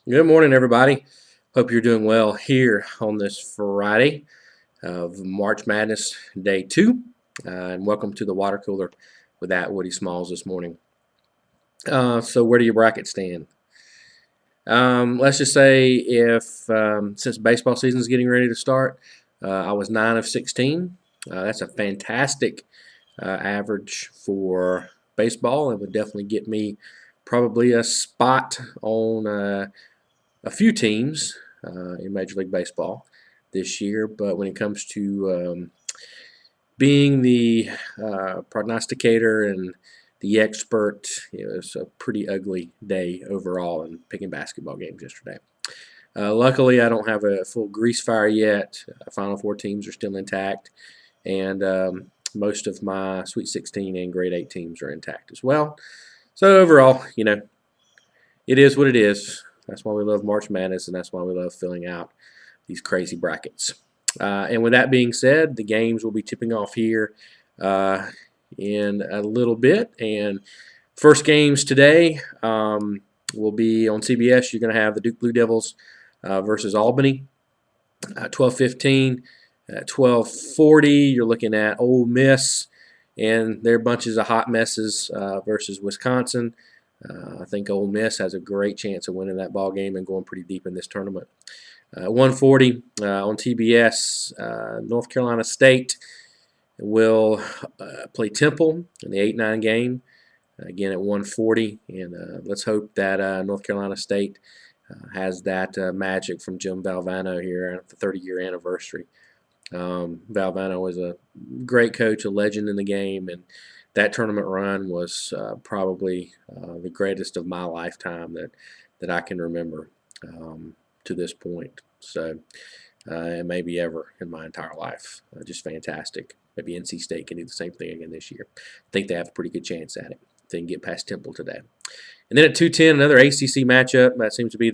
Good morning, everybody. Hope you're doing well here on this Friday of March Madness Day 2. And welcome to the Water Cooler with that Woody Smalls this morning. So where do your brackets stand? Let's just say if since baseball season is getting ready to start, I was 9 of 16. That's a fantastic average for baseball. It would definitely get me probably a spot on a few teams in Major League Baseball this year. But when it comes to being the prognosticator and the expert, it was a pretty ugly day overall in picking basketball games yesterday. Luckily, I don't have a full grease fire yet. Final Four teams are still intact, and most of my Sweet 16 and Grade 8 teams are intact as well. So overall, it is what it is. That's why we love March Madness, and that's why we love filling out these crazy brackets. And with that being said, the games will be tipping off here in a little bit. And first games today will be on CBS. You're going to have the Duke Blue Devils versus Albany, 12:15. At 12:40, you're looking at Ole Miss and their bunches of hot messes versus Wisconsin. I think Ole Miss has a great chance of winning that ball game and going pretty deep in this tournament. 1:40 on TBS, North Carolina State will play Temple in the 8-9 game, again at 1:40. And let's hope that North Carolina State has that magic from Jim Valvano here at the 30-year anniversary. Valvano was a great coach, a legend in the game, and that tournament run was probably the greatest of my lifetime that I can remember to this point. So, and maybe ever in my entire life. Just fantastic. Maybe NC State can do the same thing again this year. I think they have a pretty good chance at it if they can get past Temple today. And then at 2:10, another ACC matchup. That seems to be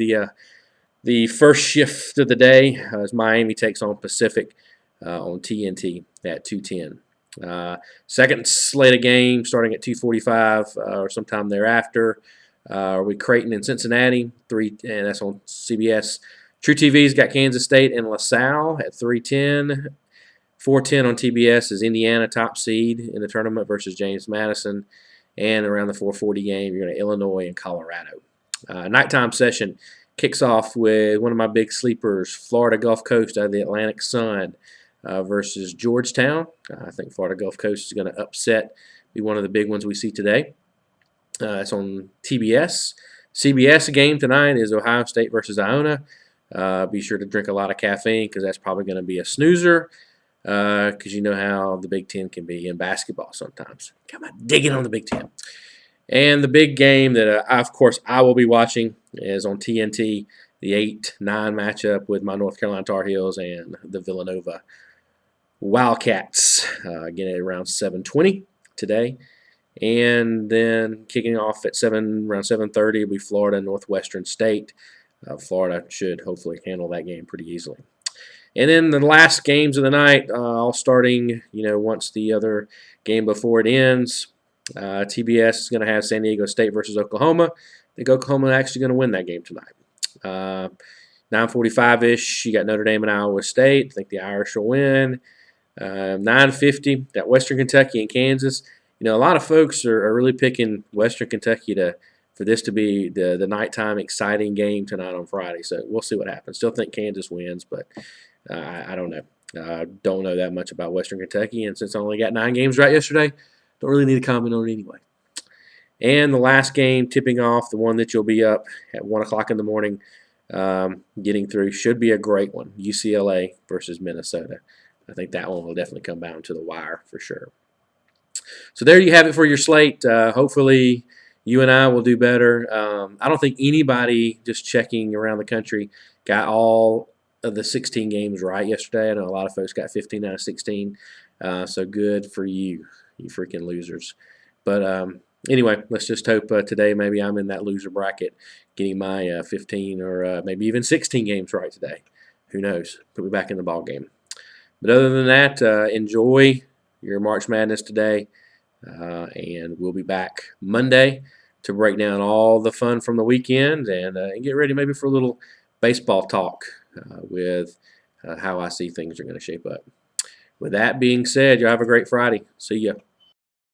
the first shift of the day as Miami takes on Pacific on TNT at 2:10. Second slate of games starting at 2:45 or sometime thereafter. With Creighton and Cincinnati, and that's on CBS. True TV's got Kansas State and LaSalle at 3:10. 4:10 on TBS is Indiana, top seed in the tournament, versus James Madison. And around the 4:40 game, you're going to Illinois and Colorado. Nighttime session kicks off with one of my big sleepers, Florida Gulf Coast out of the Atlantic Sun. Versus Georgetown. I think Florida Gulf Coast is going to be one of the big ones we see today. It's on TBS. CBS game tonight is Ohio State versus Iona. Be sure to drink a lot of caffeine because that's probably going to be a snoozer because you know how the Big Ten can be in basketball sometimes. Come on, digging on the Big Ten. And the big game that, of course, I will be watching is on TNT, the 8-9 matchup with my North Carolina Tar Heels and the Villanova Wildcats, again at around 7:20 today. And then kicking off at around 7:30 will be Florida Northwestern State. Florida should hopefully handle that game pretty easily. And then the last games of the night, all starting, once the other game before it ends. TBS is going to have San Diego State versus Oklahoma. I think Oklahoma is actually going to win that game tonight. 9:45-ish, you got Notre Dame and Iowa State. I think the Irish will win. 9:50, got Western Kentucky and Kansas. A lot of folks are really picking Western Kentucky for this to be the nighttime exciting game tonight on Friday. So we'll see what happens. Still think Kansas wins, but I don't know. Don't know that much about Western Kentucky, and since I only got 9 games right yesterday, don't really need to comment on it anyway. And the last game tipping off, the one that you'll be up at 1 o'clock in the morning getting through, should be a great one. UCLA versus Minnesota. I think that one will definitely come down to the wire for sure. So there you have it for your slate. Hopefully you and I will do better. I don't think anybody just checking around the country got all of the 16 games right yesterday. I know a lot of folks got 15 out of 16. So good for you, you freaking losers. But anyway, let's just hope today maybe I'm in that loser bracket getting my 15 or maybe even 16 games right today. Who knows? Put me back in the ball game. But other than that, enjoy your March Madness today, and we'll be back Monday to break down all the fun from the weekend and get ready maybe for a little baseball talk with how I see things are going to shape up. With that being said, y'all have a great Friday. See ya.